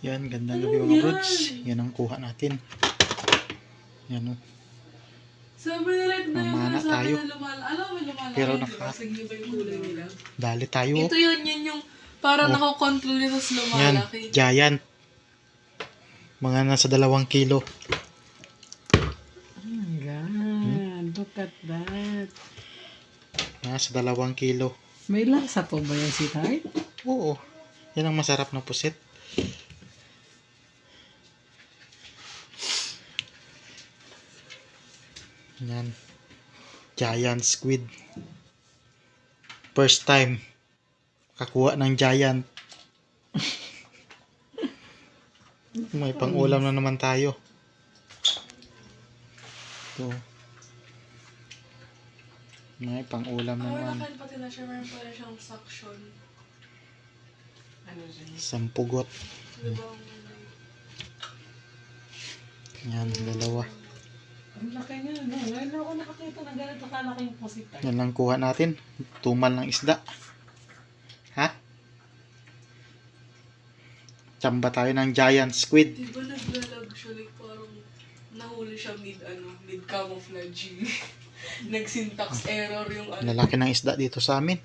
Yan, gandang gabi mga brods. Yan ang kuha natin. Yan o. Sabi nila ito na Mamana yung tayo. sabi na alam mo lumalaki. Pero Sige ba yung kulay nila? dali tayo. Ito yun yung parang Oh. nakokontrol nito sa Yan, lumalaki. giant. Mga nasa 2 kilo. Oh my God, look at that. Nasa 2 kilo. May lasa po ba yan si Tart? Oo. Yan ang masarap na pusit. Yan. Giant squid. First time kakuha ng giant. May pang-ulam na naman tayo. Ito. May pang-ulam na Ang naman. malaki pati na siya, meron pala siyang suction. Ano siya? Sampugot. Diba? Yan, 2. Ang laki niya, no? Ngayon lang ako nakakita ng ganito kalaking po si Tart. Yan lang kuha natin. Tumal ng isda. Ha? Tsamba tayo ng giant squid. Diba naglalag siya, like parang nahuli siya mid camouflaging. Nag-syntax error yung Lalaki ng isda dito sa amin.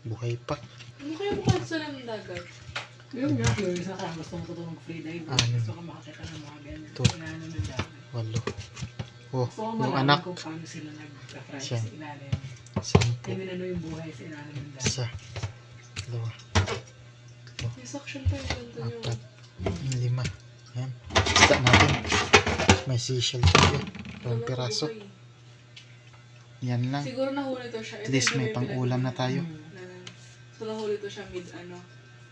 Buhay pa. Ano kaya bukod sa ng dagat? Yung nga, curious na ka. Gusto mo tutulong freedive. Ano? Gusto ka makakita ng mga ganyan. Ito. Inaano ng dami. 8. Oh, Gusto ko yung malaman anak. kung paano sila nag-fry Siya. sa ilalim. 10. Kaya minano yung buhay sa ilalim ng dami. 1, 2, May suction pa yung ganda niyo. 4, 5. Yan. Isda natin. May seashell tayo. 2 piraso. Yan lang. Siguro nahuli to siya. At least may pang-ulam na tayo. So nahuli to siya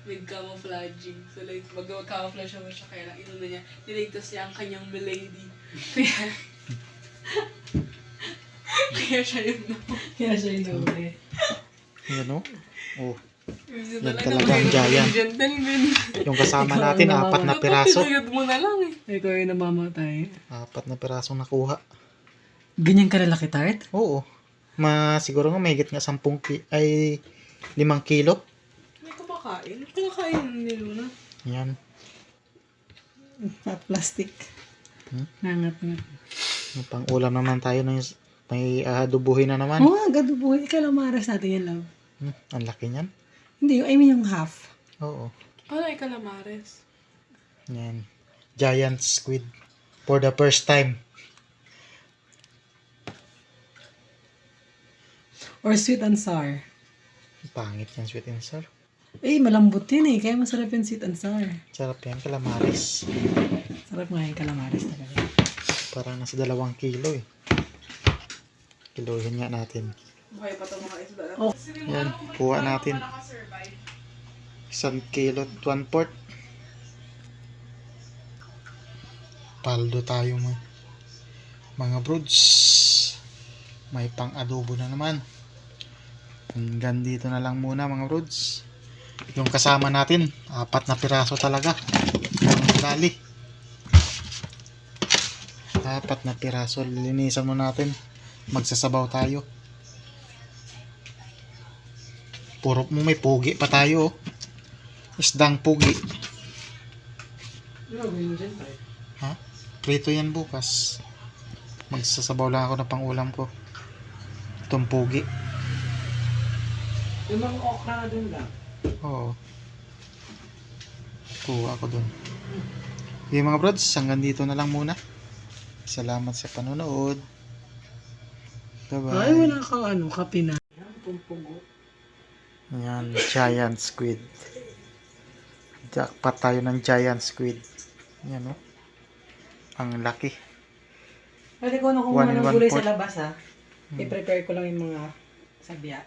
mid camouflaging. So like mag-camouflage naman siya kaya lang inuna niya. Niligtas niya ang kanyang milady. Kaya siya yun no. Kaya siya inuwi. Yan o. Oh. Yan talaga ang giant. Gentleman. Yung kasama Ikaw ang natin, nawawa. 4 na piraso. Pinagad mo na lang eh. Ikaw yung namamatay. 4 na pirasong nakuha. Ganyan kalalaki, Tart? Oo. Siguro nga may higit nga 5 kilo. May kumakain. Kumakain ni Luna. Yan. Plastic. Nangat-ngat. May pang-ulam naman tayo. May adubuhin na naman. Oo, agad buhay. Calamares natin yan, love. Ang laki niyan. Hindi, I mean yung half. Oo. Ano ay calamares? Yan. Giant squid. For the first time. Or sweet and sour. Pangit yan, sweet and sour. Eh, malambot yun eh. Kaya masarap yung sweet and sour. Sarap yan, calamares. Sarap nga yung calamares talaga. Parang nasa 2 kilo eh. Kilohin nga natin. Buhay pa ito mga isda. Oh. Yan, kuha natin. 1 kilo at 1/4. Paldo tayo mga brods. May pang-adobo na naman. Hanggang dito na lang muna mga brods. Yung kasama natin, 4 na piraso talaga. Dali. 4 na piraso. Lilinisan mo natin. Magsasabaw tayo. Puro mo may pugi pa tayo. Isdang pugi. Ha? Prito yan bukas. Magsasabaw lang ako na pang-ulam ko. Itong pugi. Yung mga okra na dun lang. Oo. Kuha ako dun. Okay mga brods, hanggang dito na lang muna. Salamat sa panonood. Bye-bye. Ay, wala kang kape na. Pumpugo. Yan, giant squid. Jackpot tayo ng giant squid. Yan o. Ang laki. Pwede ko na kumuha ng gulay sa labas ha. I-prepare ko lang yung mga sabya.